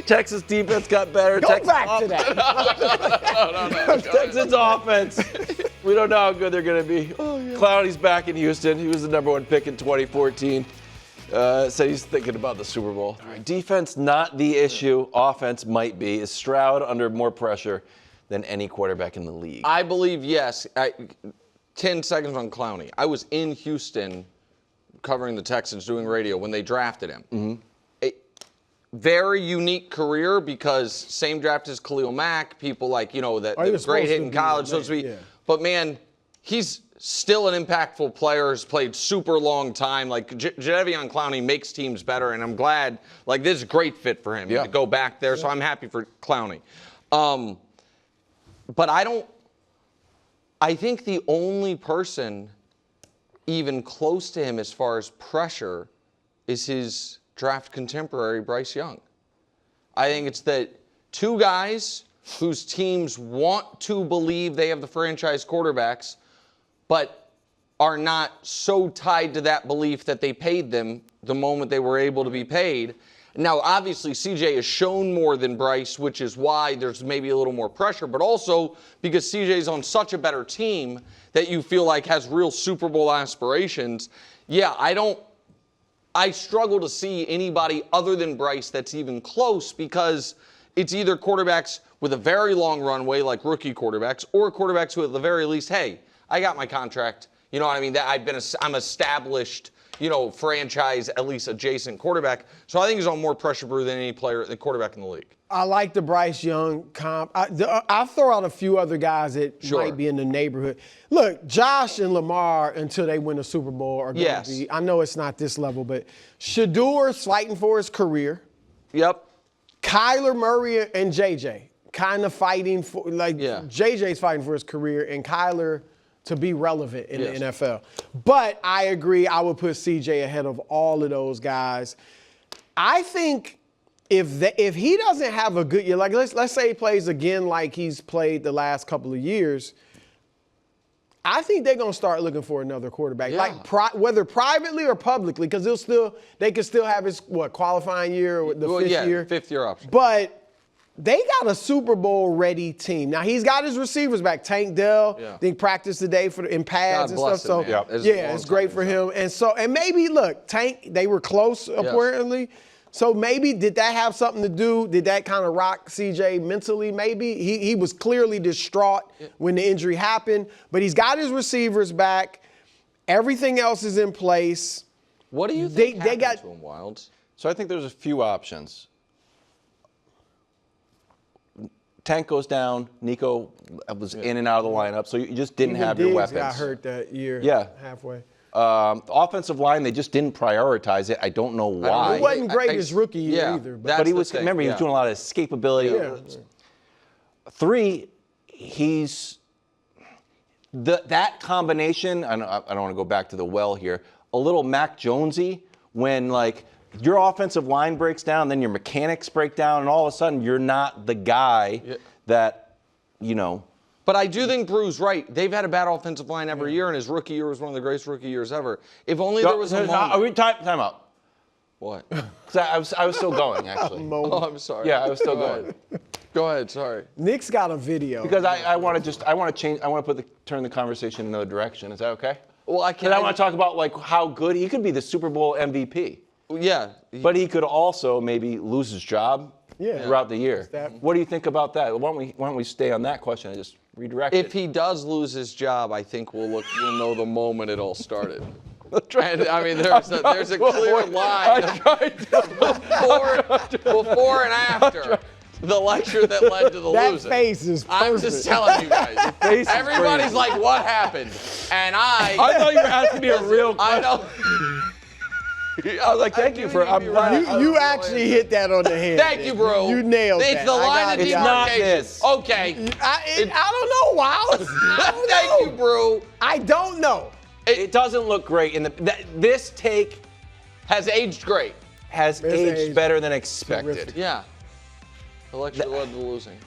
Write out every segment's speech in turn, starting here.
Texas defense got better. Go Texas back to that. No. Texas offense. We don't know how good they're going to be. Clowney's back in Houston. He was the number 1 pick in 2014. So he's thinking about the Super Bowl. Defense, not the issue. Offense might be. Is Stroud under more pressure than any quarterback in the league? I believe yes. 10 seconds on Clowney. I was in Houston covering the Texans doing radio when they drafted him. Mm-hmm. A very unique career because same draft as Khalil Mack, people like, that great hit in college. But man, he's still an impactful player, has played super long time. Like Jadeveon Clowney makes teams better, and I'm glad, this is a great fit for him to go back there, so I'm happy for Clowney. But I think the only person even close to him as far as pressure is his draft contemporary, Bryce Young. I think it's that two guys whose teams want to believe they have the franchise quarterbacks, but are not so tied to that belief that they paid them the moment they were able to be paid. Now, obviously, CJ has shown more than Bryce, which is why there's maybe a little more pressure, but also because CJ's on such a better team that you feel like has real Super Bowl aspirations. Yeah, I struggle to see anybody other than Bryce that's even close because it's either quarterbacks with a very long runway like rookie quarterbacks or quarterbacks who at the very least, hey, I got my contract. You know what I mean? I'm established, franchise, at least adjacent quarterback. So I think he's on more pressure brew than any quarterback in the league. I like the Bryce Young comp. I'll throw out a few other guys that might be in the neighborhood. Look, Josh and Lamar, until they win a Super Bowl, are going to be, I know it's not this level, but Shadour's fighting for his career. Yep. Kyler Murray and JJ kind of fighting for, JJ's fighting for his career, and Kyler to be relevant in the NFL. But I agree, I would put CJ ahead of all of those guys. I think if he doesn't have a good year, let's say he plays again like he's played the last couple of years, I think they're going to start looking for another quarterback, whether privately or publicly, because they could still have his qualifying year or the fifth year option. But they got a Super Bowl ready team. Now he's got his receivers back. Tank Dell, they practiced today in pads and stuff. So it's great for him. And maybe look, Tank, they were close apparently. So maybe did that have something to do? Did that kind of rock CJ mentally? Maybe he was clearly distraught when the injury happened. But he's got his receivers back. Everything else is in place. What do you think happened to him, Wilds? So I think there's a few options. Tank goes down. Nico was in and out of the lineup, so you just didn't have your weapons. Got hurt that year. Halfway. Offensive line, they just didn't prioritize it. I don't know why. He wasn't great his rookie year either. But he was. Remember, he was doing a lot of escapability. 3, he's that combination. I don't want to go back to the well here. A little Mac Jonesy when your offensive line breaks down, then your mechanics break down, and all of a sudden you're not the guy that, But I do think Brew's right. They've had a bad offensive line every year, and his rookie year was one of the greatest rookie years ever. If only there was a moment. Are we time out? What? Because I was still going, actually. Oh, I'm sorry. Yeah, I was still going. Go ahead, sorry. Nick's got a video. Because I want to turn the conversation in another direction. Is that okay? Well, I want to talk about how good he could be the Super Bowl MVP. Yeah. But he could also maybe lose his job throughout the year. What do you think about that? Why don't we stay on that question and just redirect it? If he does lose his job, I think we'll know the moment it all started. I mean, there's a clear line before and after the lecture that led to the losing. That face is perfect. I'm just telling you guys. Everybody's like, what happened? And I thought you were asking me a real question. I know. I was like, thank you for. You actually hit that on the head. Thank you, bro. You nailed that. It's the line of demarcation. Not this. Okay. I don't know, Wiles. Thank you, bro. I don't know. It doesn't look great. This take has aged great. Has aged better than expected. Terrific. Yeah. The lecture led to losing.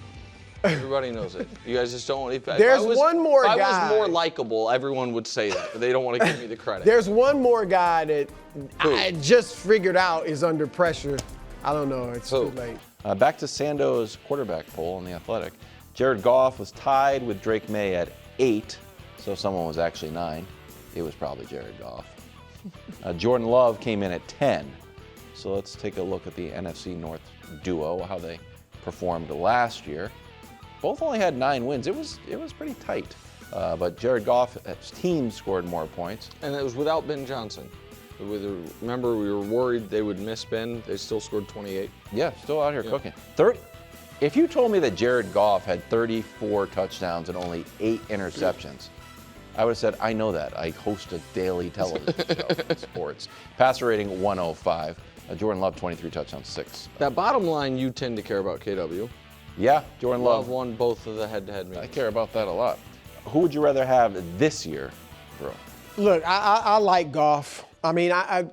Everybody knows it. You guys just don't want to. There's one more guy. If I was more likable, everyone would say that, but they don't want to give me the credit. There's one more guy that I just figured out is under pressure. I don't know. It's too late. Back to Sando's quarterback poll on The Athletic. Jared Goff was tied with Drake May at 8, so if someone was actually 9, it was probably Jared Goff. Jordan Love came in at 10. So let's take a look at the NFC North duo, how they performed last year. Both only had 9 wins. It was pretty tight. But Jared Goff's team scored more points. And it was without Ben Johnson. Remember, we were worried they would miss Ben. They still scored 28. Yeah, still out here cooking. If you told me that Jared Goff had 34 touchdowns and only 8 interceptions, I would have said, I know that. I host a daily television show in sports. Passer rating 105. Jordan Love, 23 touchdowns, 6. That bottom line you tend to care about, KW. Yeah, Jordan Love. Won both of the head-to-head meetings. I care about that a lot. Who would you rather have this year, bro? Look, I like Goff. I mean, I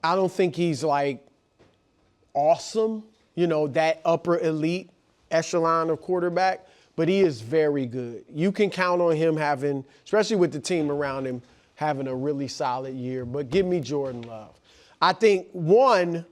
don't think he's like awesome, that upper elite echelon of quarterback, but he is very good. You can count on him having, especially with the team around him, having a really solid year. But give me Jordan Love. I think, one,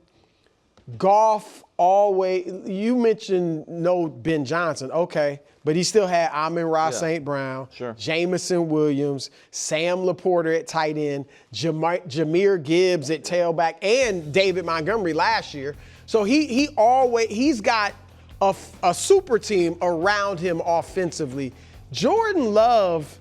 Goff always, you mentioned no Ben Johnson, okay, but he still had Amon-Ra St. Brown, Jamison Williams, Sam Laporta at tight end, Jahmyr Gibbs at tailback, and David Montgomery last year. So he's got a super team around him offensively. Jordan Love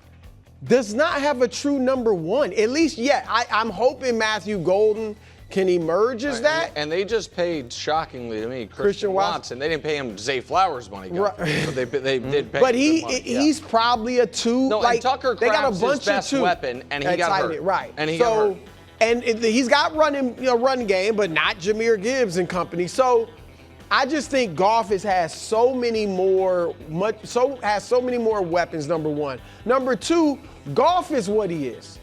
does not have a true number 1, at least yet. I'm hoping Matthew Golden can emerge as that. And they just paid, shockingly to me, Christian Watson. They didn't pay him Zay Flowers money, but they did pay but him money. He's probably a 2. No, like, and Tucker they got a Kraft's bunch his best of 2 weapon, and he got hurt. Right. And he got hurt. And he's got run game, but not Jahmyr Gibbs and company. So I just think Goff has so many more weapons, number 1. Number 2, Goff is what he is.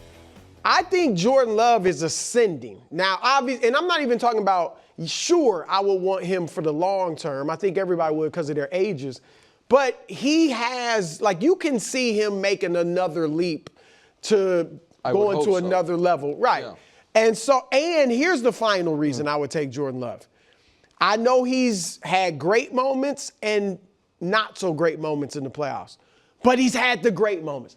I think Jordan Love is ascending. Now, obviously, and I'm not even talking about, sure, I would want him for the long term. I think everybody would because of their ages. But he has, you can see him making another leap to going to another level. Right. Yeah. And here's the final reason I would take Jordan Love. I know he's had great moments and not so great moments in the playoffs, but he's had the great moments.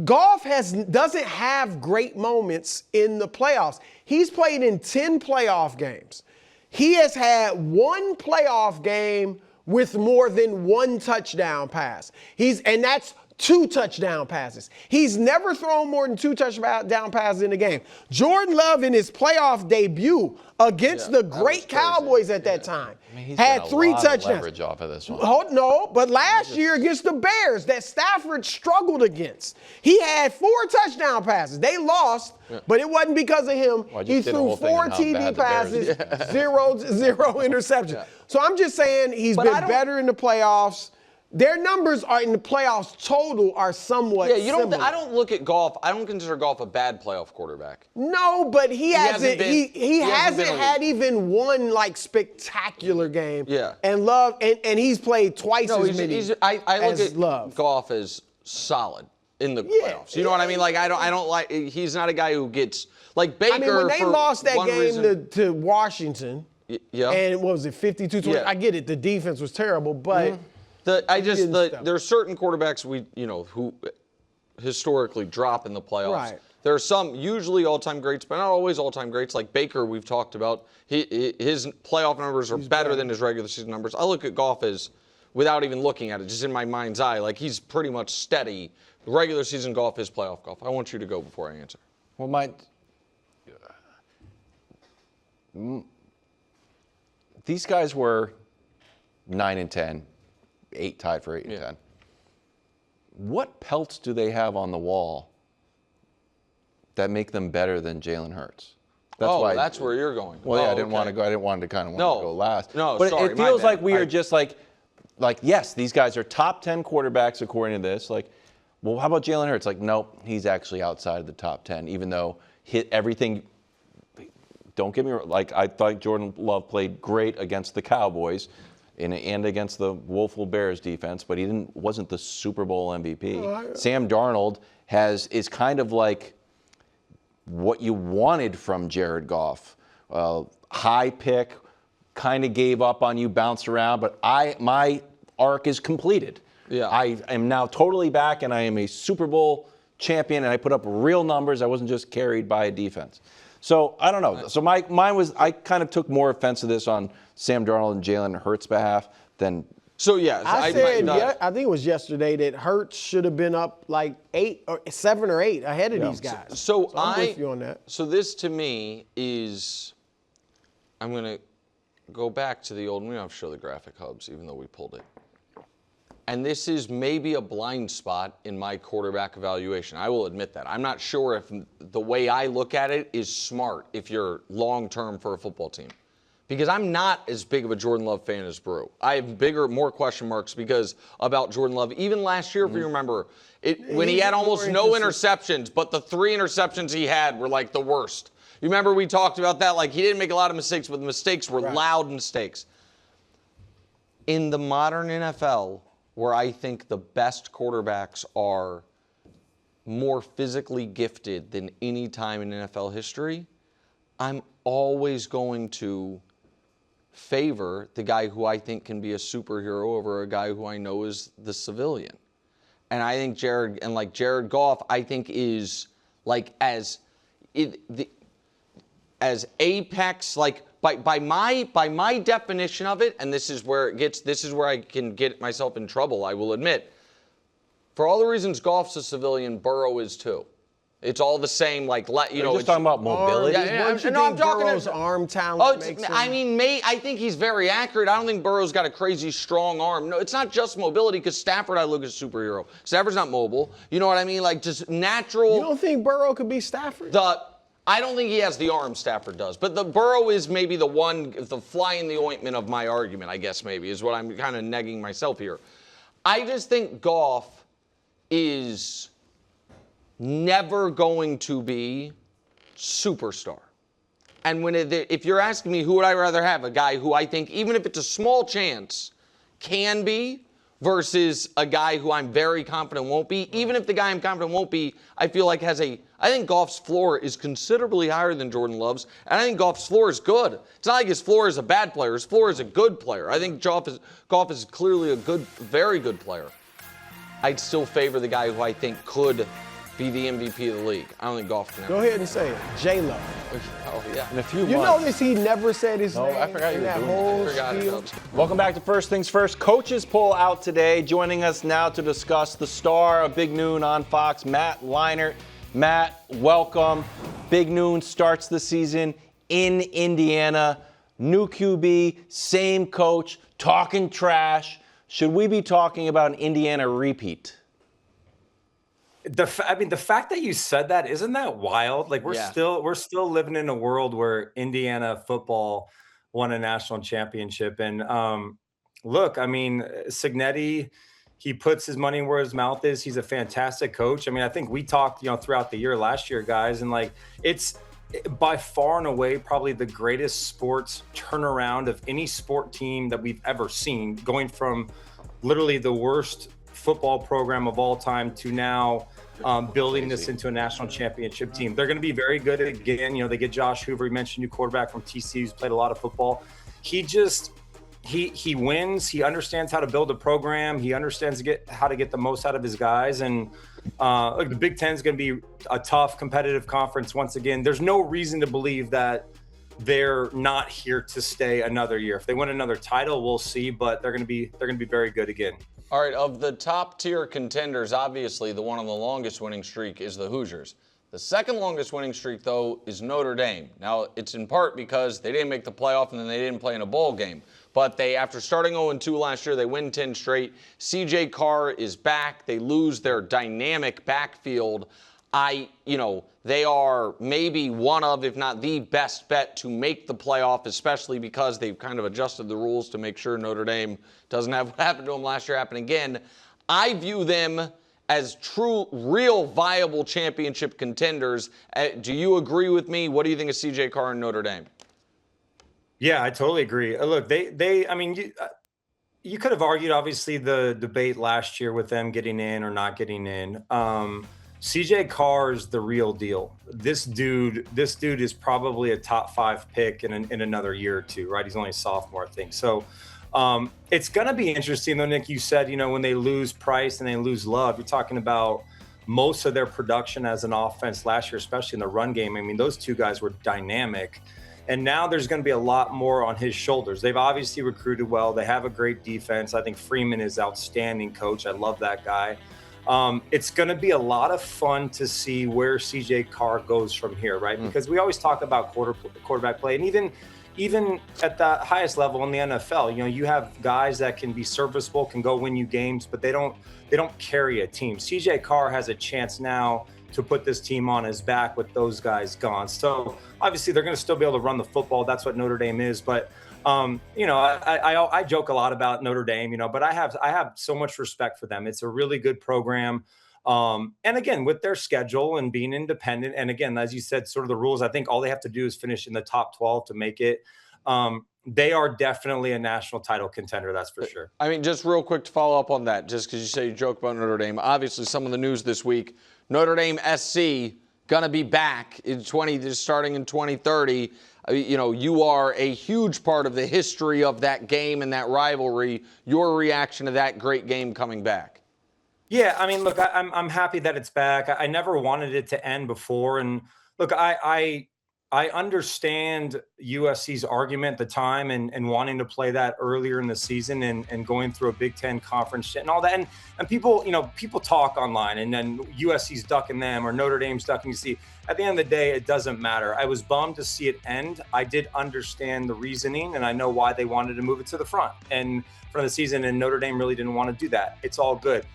Goff doesn't have great moments in the playoffs. He's played in 10 playoff games. He has had 1 playoff game with more than 1 touchdown pass. And that's 2 touchdown passes. He's never thrown more than 2 touchdown passes in a game. Jordan Love in his playoff debut against the great Cowboys at that time had 3 touchdowns. Leverage off of this one. No, but last year against the Bears that Stafford struggled against, he had 4 touchdown passes. They lost, but it wasn't because of him. He threw 4 TD passes, 0 interceptions. Yeah. So I'm just saying he's been better in the playoffs. Their numbers are in the playoffs total are somewhat similar. I don't look at Goff. I don't consider Goff a bad playoff quarterback. No, but he hasn't had even 1 spectacular game. Yeah. And Love and he's played twice as many. I look at Goff as solid in the playoffs. You know what I mean? I don't like. He's not a guy who gets like Baker. I mean, when they lost that game to Washington, and what was it, 52-20? Yeah. I get it. The defense was terrible, but. There are certain quarterbacks who historically drop in the playoffs. Right. There are some usually all-time greats, but not always all-time greats. Like Baker, we've talked about. His playoff numbers are better than his regular season numbers. I look at Goff as, without even looking at it, just in my mind's eye, he's pretty much steady. Regular season Goff is playoff Goff. I want you to go before I answer. Well, these guys were 9 and 10. 8 tied for 8 and 10. What pelts do they have on the wall that make them better than Jalen Hurts? That's where you're going. Well, I didn't want to go. I didn't want to kind of go last. No, but sorry, it feels like we are just like yes, these guys are top 10 quarterbacks according to this. Well, how about Jalen Hurts? Nope, he's actually outside of the top 10, even though hit everything. Don't get me wrong. I thought Jordan Love played great against the Cowboys. And against the woeful Bears defense, but he wasn't the Super Bowl MVP. Sam Darnold is kind of like what you wanted from Jared Goff. High pick, kind of gave up on you, bounced around, but my arc is completed. Yeah. I am now totally back, and I am a Super Bowl champion, and I put up real numbers. I wasn't just carried by a defense. So I don't know. So mine was, I kind of took more offense to this on Sam Darnold and Jalen Hurts' behalf than. So yeah, I think it was yesterday that Hurts should have been up like 7 or 8 ahead of these guys. So I'm with you on that. So this to me is, I'm gonna go back to the old. We don't have to show the graphic hubs, even though we pulled it. And this is maybe a blind spot in my quarterback evaluation. I will admit that. I'm not sure if the way I look at it is smart if you're long-term for a football team. Because I'm not as big of a Jordan Love fan as Brew. I have more question marks about Jordan Love. Even last year, if you remember, when he had almost no interceptions, but the 3 interceptions he had were like the worst. You remember we talked about that? Like, he didn't make a lot of mistakes, but the mistakes were loud mistakes. In the modern NFL, where I think the best quarterbacks are more physically gifted than any time in NFL history, I'm always going to favor the guy who I think can be a superhero over a guy who I know is the civilian. And I think Jared Goff, I think is like as apex, like by my definition of it, and this is where I can get myself in trouble, I will admit. For all the reasons Goff's a civilian, Burrow is too. It's all the same, like, you know. You're just talking about mobility? I'm talking Burrow's arm talent makes him. I think he's very accurate. I don't think Burrow's got a crazy strong arm. No, it's not just mobility, because Stafford, I look at a superhero. Stafford's not mobile. You know what I mean? Like, just natural. You don't think Burrow could be Stafford? I don't think he has the arm Stafford does. But the Burrow is maybe the fly in the ointment of my argument, I guess, maybe, is what I'm kind of negging myself here. I just think Goff is never going to be superstar. And if you're asking me who would I rather have, a guy who I think, even if it's a small chance, can be, versus a guy who I'm very confident won't be, even if the guy I'm confident won't be, I feel like I think Goff's floor is considerably higher than Jordan Love's, and I think Goff's floor is good. It's not like his floor is a bad player. His floor is a good player. I think Goff is clearly a very good player. I'd still favor the guy who I think could be the MVP of the league. I don't think Goff can. Go ahead and say it. J-Lo. Oh, yeah. In a few months. You notice he never said his name I forgot you were that doing whole that. spiel. Welcome back to First Things First. Coaches poll out today. Joining us now to discuss the star of Big Noon on Fox, Matt Leinart. Matt, welcome. Big Noon starts the season in Indiana. New QB, same coach, talking trash. Should we be talking about an Indiana repeat? The fact that you said that, isn't that wild? Like we're still living in a world where Indiana football won a national championship. And look, I mean, Cignetti, he puts his money where his mouth is. He's a fantastic coach. I mean, I think we talked, throughout the year last year, guys, and like it's by far and away probably the greatest sports turnaround of any sport team that we've ever seen, going from literally the worst football program of all time to now building this into a national championship team. They're going to be very good again. They get Josh Hoover. He mentioned new quarterback from TCU who's played a lot of football. He wins. He understands how to build a program. He understands how to get the most out of his guys. And look, the Big Ten is going to be a tough, competitive conference once again. There's no reason to believe that they're not here to stay another year. If they win another title, we'll see. But they're going to be very good again. All right, of the top tier contenders, obviously the one on the longest winning streak is the Hoosiers. The second longest winning streak, though, is Notre Dame. Now, it's in part because they didn't make the playoff and then they didn't play in a bowl game. But after starting 0-2 last year, they win 10 straight. CJ Carr is back. They lose their dynamic backfield. They are maybe one of, if not the best bet to make the playoff, especially because they've kind of adjusted the rules to make sure Notre Dame doesn't have what happened to them last year happen again. I view them as true, real, viable championship contenders. Do you agree with me? What do you think of CJ Carr and Notre Dame? Yeah, I totally agree. Look, you could have argued, obviously, the debate last year with them getting in or not getting in. CJ Carr is the real deal. This dude is probably a top 5 pick in another year or two, right? He's only a sophomore, I think. So it's going to be interesting, though, Nick. You said, when they lose Price and they lose Love, you're talking about most of their production as an offense last year, especially in the run game. I mean, those two guys were dynamic. And now there's going to be a lot more on his shoulders. They've obviously recruited well. They have a great defense. I think Freeman is outstanding coach. I love that guy. It's going to be a lot of fun to see where CJ Carr goes from here, right? Because we always talk about quarterback play, and even at the highest level in the NFL, you have guys that can be serviceable, can go win you games, but they don't carry a team. CJ Carr has a chance now to put this team on his back with those guys gone. So obviously they're going to still be able to run the football. That's what Notre Dame is. But I joke a lot about Notre Dame, but I have so much respect for them. It's a really good program. And again, with their schedule and being independent, and again, as you said, sort of the rules, I think all they have to do is finish in the top 12 to make it. They are definitely a national title contender, that's for sure. I mean, just real quick to follow up on that, just because you say you joke about Notre Dame. Obviously, some of the news this week, Notre Dame SC going to be back starting in 2030. You are a huge part of the history of that game and that rivalry. Your reaction to that great game coming back? Yeah, I mean, look, I'm happy that it's back. I never wanted it to end before, and look, I understand USC's argument at the time and wanting to play that earlier in the season and going through a Big Ten conference and all that. And people talk online, and then USC's ducking them or Notre Dame's ducking USC. At the end of the day, it doesn't matter. I was bummed to see it end. I did understand the reasoning, and I know why they wanted to move it to the front and for the season, and Notre Dame really didn't want to do that. It's all good.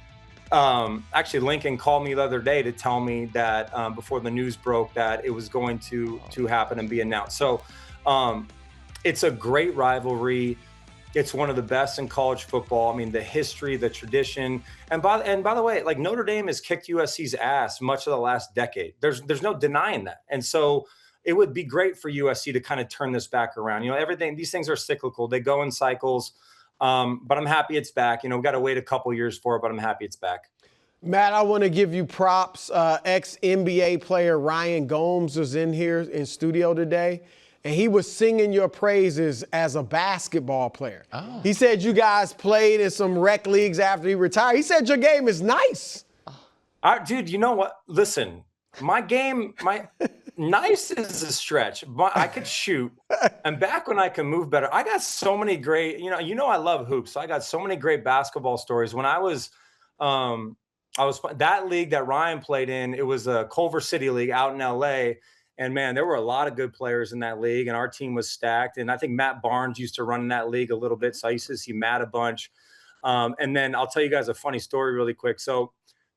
Actually, Lincoln called me the other day to tell me that before the news broke that it was going to happen and be announced. So it's a great rivalry. It's one of the best in college football. I mean, the history, the tradition, and by the way, like Notre Dame has kicked USC's ass much of the last decade. There's no denying that, and so it would be great for USC to kind of turn this back around. These things are cyclical; they go in cycles. But I'm happy it's back. We've got to wait a couple years for it, but I'm happy it's back. Matt, I want to give you props. Ex-NBA player Ryan Gomes was in here in studio today, and he was singing your praises as a basketball player. Oh. He said you guys played in some rec leagues after he retired. He said your game is nice. Dude, you know what? Listen, my game, nice is a stretch, but I could shoot. And back when I could move better, I got so many great, I love hoops. So I got so many great basketball stories. When I was that league that Ryan played in, it was a Culver City League out in LA. And man, there were a lot of good players in that league, and our team was stacked. And I think Matt Barnes used to run in that league a little bit. So I used to see Matt a bunch. And then I'll tell you guys a funny story really quick. So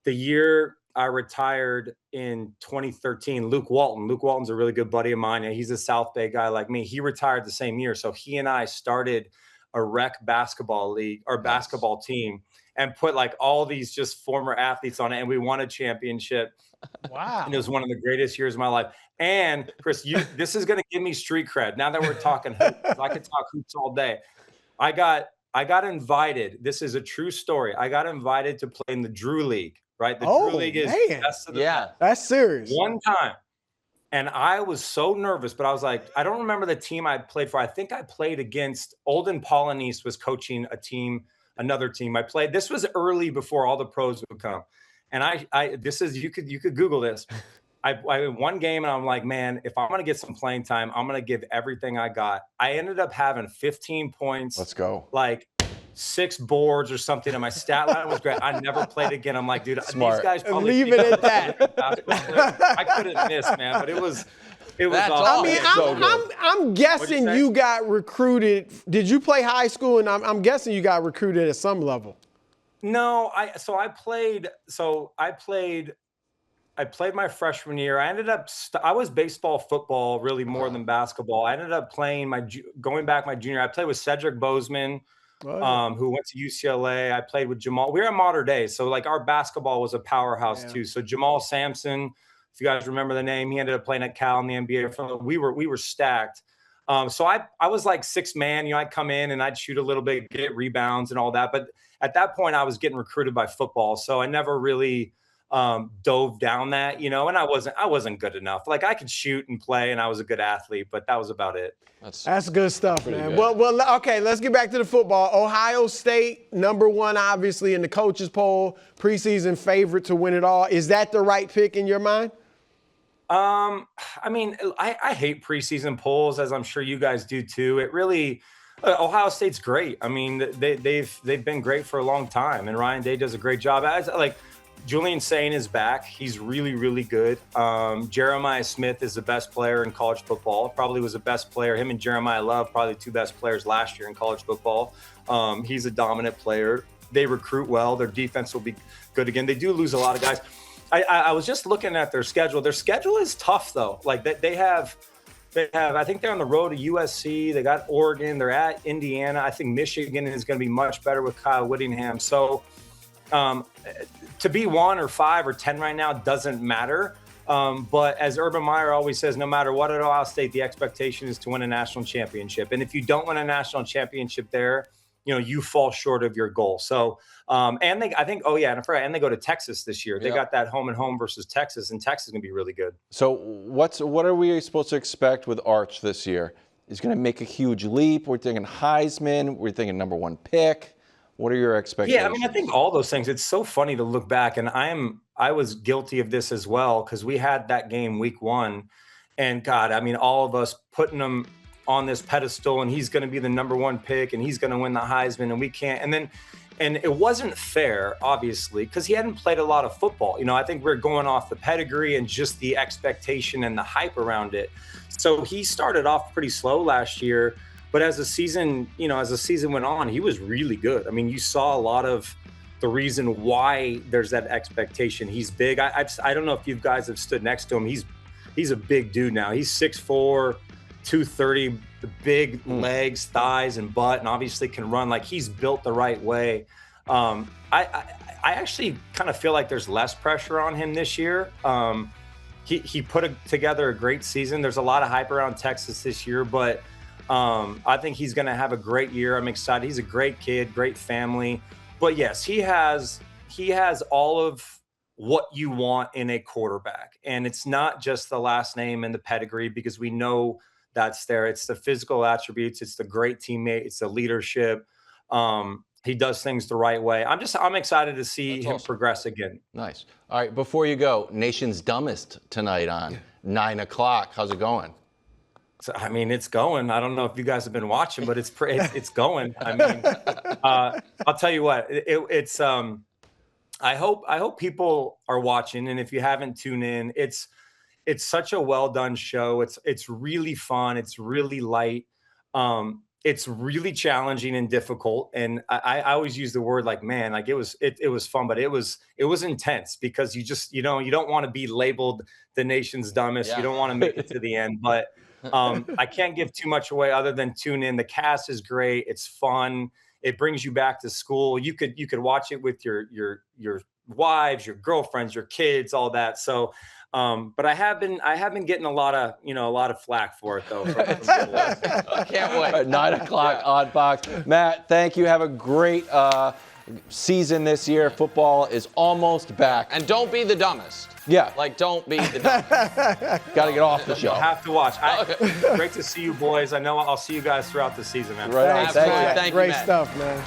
the year I retired in 2013, Luke Walton's a really good buddy of mine, and he's a South Bay guy like me. He retired the same year. So he and I started a rec basketball league or basketball team and put like all these just former athletes on it, and we won a championship. Wow. And it was one of the greatest years of my life. And Chris, this is going to give me street cred. Now that we're talking hoops, I could talk hoops all day. I got invited. This is a true story. I got invited to play in the Drew League. Right, the Drew League is best of the best. That's serious. One time, and I was so nervous, but I was like, I don't remember the team I played for. I think I played against Olden Polynice was coaching another team. This was early before all the pros would come, and you could Google this. I one game, and I'm like, man, if I'm gonna get some playing time, I'm gonna give everything I got. I ended up having 15 points. Let's go. Like 6 boards or something, and my stat line was great. I never played again. I'm like, dude, Smart. These guys probably leave it at that. I couldn't miss, man, but it was That's awesome. awesome. I'm guessing you got recruited. Did you play high school? And I'm guessing you got recruited at some level. No, I played my freshman year. I ended up I was baseball, football, really more than basketball. I ended up playing going back my junior. I played with Cedric Bozeman. Who went to UCLA. I played with Jamal. We were at Mater Dei, so like our basketball was a powerhouse too. So Jamal Sampson, if you guys remember the name, he ended up playing at Cal in the NBA. We were stacked. So I was like 6 man. I'd come in and I'd shoot a little bit, get rebounds and all that. But at that point, I was getting recruited by football, so I never really dove down that, and I wasn't good enough. Like I could shoot and play and I was a good athlete, but that was about it. That's good stuff, man. good. Well, okay, let's get back to the football. Ohio State, #1, obviously, in the coaches poll, preseason favorite to win it all. Is that the right pick in your mind? I mean, I hate preseason polls, as I'm sure you guys do too. It really, Ohio State's great. I mean, they've been great for a long time, and Ryan Day does a great job. Julian Sain is back. He's really, really good. Jeremiah Smith is the best player in college football. Probably was the best player. Him and Jeremiah Love, probably the two best players last year in college football. He's a dominant player. They recruit well. Their defense will be good again. They do lose a lot of guys. I was just looking at their schedule. Their schedule is tough, though. Like they have. I think they're on the road to USC. They got Oregon. They're at Indiana. I think Michigan is going to be much better with Kyle Whittingham. So to be 1 or 5 or 10 right now doesn't matter. But as Urban Meyer always says, no matter what at Ohio State, the expectation is to win a national championship. And if you don't win a national championship there, you fall short of your goal. So, and they go to Texas this year. They got that home and home versus Texas, and Texas is going to be really good. So what are we supposed to expect with Arch this year? He's going to make a huge leap. We're thinking Heisman. We're thinking #1 pick. What are your expectations? Yeah, I mean, I think all those things. It's so funny to look back, and I was guilty of this as well because we had that game week 1, and God, I mean, all of us putting him on this pedestal, and he's going to be the #1 pick, and he's going to win the Heisman, and we can't. And it wasn't fair, obviously, because he hadn't played a lot of football. I think we're going off the pedigree and just the expectation and the hype around it. So he started off pretty slow last year. But as the season went on, he was really good. I mean, you saw a lot of the reason why there's that expectation. He's big. I don't know if you guys have stood next to him. He's a big dude now. He's 6'4", 230, the big legs, thighs, and butt, and obviously can run. Like he's built the right way. I actually kind of feel like there's less pressure on him this year. He put together a great season. There's a lot of hype around Texas this year, but I think he's going to have a great year. I'm excited. He's a great kid, great family. But yes, he has all of what you want in a quarterback. And it's not just the last name and the pedigree, because we know that's there. It's the physical attributes. It's the great teammate. It's the leadership. He does things the right way. I'm excited to see him progress again. Nice. All right, before you go, Nation's Dumbest tonight on 9 o'clock. How's it going? So, I mean, it's going. I don't know if you guys have been watching, but it's going. I mean, I'll tell you what. It's. I hope people are watching, and if you haven't tuned in, it's such a well done show. It's really fun. It's really light. It's really challenging and difficult. And I always use the word like, man, like it was fun, but it was intense because you don't want to be labeled the nation's dumbest. Yeah. You don't want to make it to the end, but. I can't give too much away other than tune in. The cast is great. It's fun. It brings you back to school. You could watch it with your wives, your girlfriends, your kids, all that. So, but I have been getting a lot of flack for it though. I can't wait. 9 o'clock Odd Box. Matt, thank you. Have a great season this year. Football is almost back. And don't be the dumbest. Yeah. Like, don't be the dumbest. Got to get off the show. You'll have to watch. Great to see you boys. I know I'll see you guys throughout the season, man. Right. Thanks, Thank you. Thank you, Great Matt. stuff, man.